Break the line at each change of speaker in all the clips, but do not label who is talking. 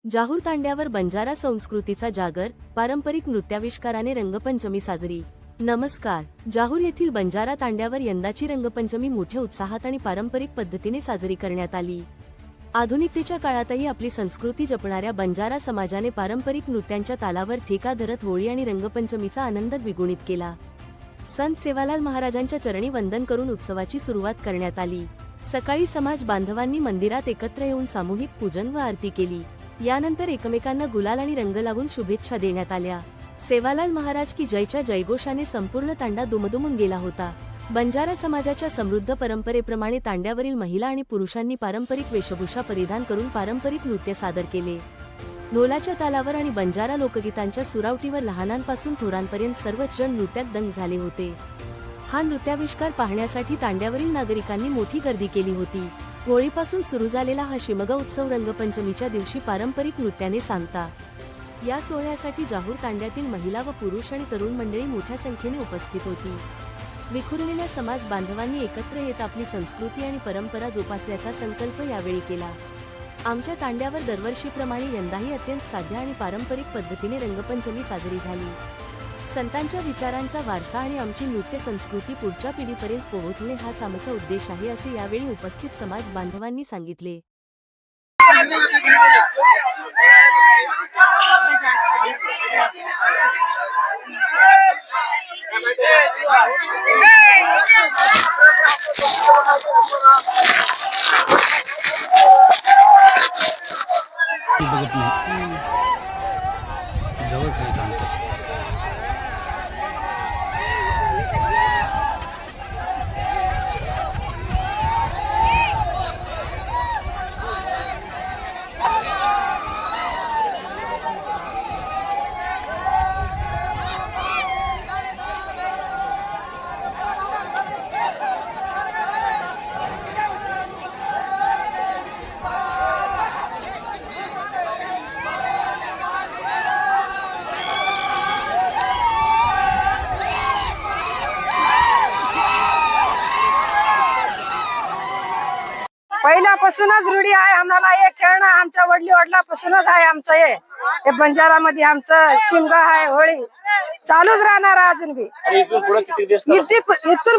जाहूर तांड्यावर बंजारा संस्कृतीचा जागर, पारंपरिक नृत्याविष्काराने रंगपंचमी साजरी। नमस्कार। जाहूर येथील बंजारा तांड्यावर यंदाची रंगपंचमी मोठ्या उत्साहात आणि पारंपरिक पद्धतीने साजरी करण्यात आली। आधुनिकतेच्या काळातही आपली संस्कृती जपणाऱ्या बंजारा समाजाने पारंपरिक नृत्यांच्या तालावर ठेका धरत होळी आणि रंगपंचमीचा आनंद द्विगुणित केला। संत सेवालाल महाराजांच्या चरणी वंदन करून उत्सवाची सुरुवात करण्यात आली। सकाळी समाज बांधवांनी मंदिरात एकत्र येऊन सामूहिक पूजन व आरती केली। यानंतर एकमेकांना गुलाल आणि रंग लावून शुभेच्छा देण्यात आल्या। सेवालाल महाराज की जयच्या जयघोषाने संपूर्ण तांडा दुमदुमून गेला होता। बंजारा समाजाच्या समृद्ध परंपरेप्रमाणे तांड्यावरील महिला आणि पुरुषांनी पारंपरिक वेशभूषा परिधान करून पारंपरिक नृत्य सादर केले। ढोलाच्या तालावर आणि बंजारा लोकगीतांच्या सुरावटीवर लहानांपासून थोरांपर्यंत सर्वच जण नृत्यात दंग झाले होते। हा नृत्याविष्कार पाहण्यासाठी तांड्यावरील नागरिकांनी मोठी गर्दी केली होती। होळीपासून सुरू झालेला हा शिमगा उत्सव रंगपंचमीच्या दिवशी पारंपरिक नृत्याने सांगता। या सोहळ्यासाठी जाहूर तांड्यातील महिला व पुरुष आणि तरुण मंडळी मोठ्या संख्येने उपस्थित होती। विखुरलेल्या समाज बांधवांनी एकत्र येत आपली संस्कृती आणि परंपरा जोपासण्याचा संकल्प यावेळी केला। आमच्या तांड्यावर दरवर्षीप्रमाणे यंदाही अत्यंत साध्या आणि पारंपरिक पद्धतीने रंगपंचमी साजरी झाली। संतांच्या विचारांचा वारसा आणि आमची नृत्य संस्कृती पुढच्या पिढीपर्यंत पोहोचणे हाच आमचा उद्देश आहे, असे यावेळी उपस्थित समाज बांधवांनी सांगितले।
पहिल्यापासूनच रूढी आहे आम्हाला हे खेळणं। आमच्या वडली वडिलापासूनच आहे आमचं हे बंजारामध्ये आमचं शिमगा आहे, होळी चालूच राहणार अजून बी। इथून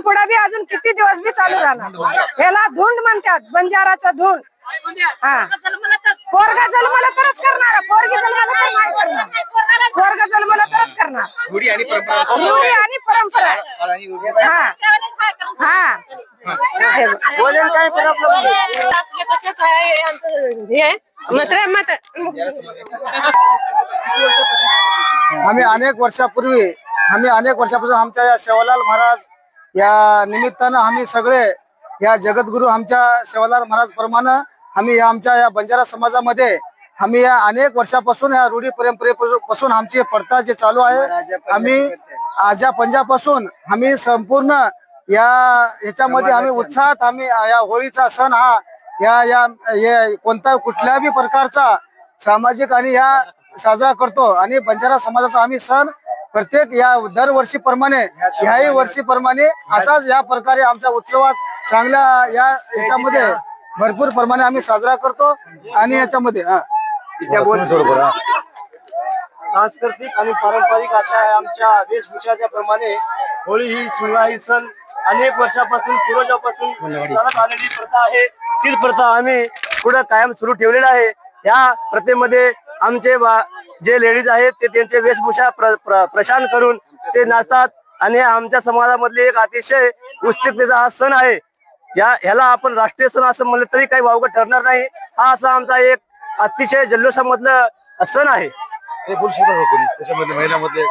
पुढे बी अजून किती दिवस बी चालू राहणार। याला धुंड म्हणतात, बंजाराचा धुंड। हा, पोरगा जन्मला तरच करणार, पोरगी जन्मला तर नाही करणार। पोरगा जन्मला तरच करणार। रूढी आणि परंपरा। हा हा, बोलेन काय
आम्ही अनेक वर्षापासून आमच्या या सेवालाल महाराज या निमित्तानं आम्ही सगळे या जगद्गुरु आमच्या सेवालाल महाराज प्रमाणे आम्ही आमच्या या बंजारा समाजामध्ये आम्ही या अनेक वर्षापासून या रूढी परंपरेपासून आमची प्रथा जे चालू आहे। आम्ही आजा पंजापासून आम्ही संपूर्ण याच्यामध्ये आम्ही उत्साहात आम्ही या होळीचा सण हा कोणता कुठल्याही प्रकारचा सामाजिक आणि या साजरा करतो। आणि बंजारा समाजाचा आम्ही सण प्रत्येक या दरवर्षी प्रमाणे ह्याही वर्षी प्रमाणे असाच या प्रकारे आमच्या उत्सवात चांगल्या याच्यामध्ये भरपूर प्रमाणे आम्ही साजरा करतो। आणि याच्यामध्ये
सांस्कृतिक आणि पारंपरिक अशा आमच्या वेशभूषाच्या प्रमाणे होळी ही शिमगा ही सण अनेक वर्षापासून पूर्वजापासून चालत आलेली प्रथा आहे। तीच प्रथा आम्ही पुढे कायम सुरू ठेवलेला आहे। या प्रथेमध्ये आमचे जे लेडीज आहेत ते त्यांचे वेशभूषा प्रशान करून ते नाचतात। आणि आमच्या समाजामधले एक अतिशय उत्सुकतेचा हा सण आहे। ह्याला आपण राष्ट्रीय सण असं म्हणलं तरी काही वावगं ठरणार नाही। हा असा आमचा एक अतिशय जल्लोषामधलं सण आहे।
त्याच्यामध्ये महिन्यामध्ये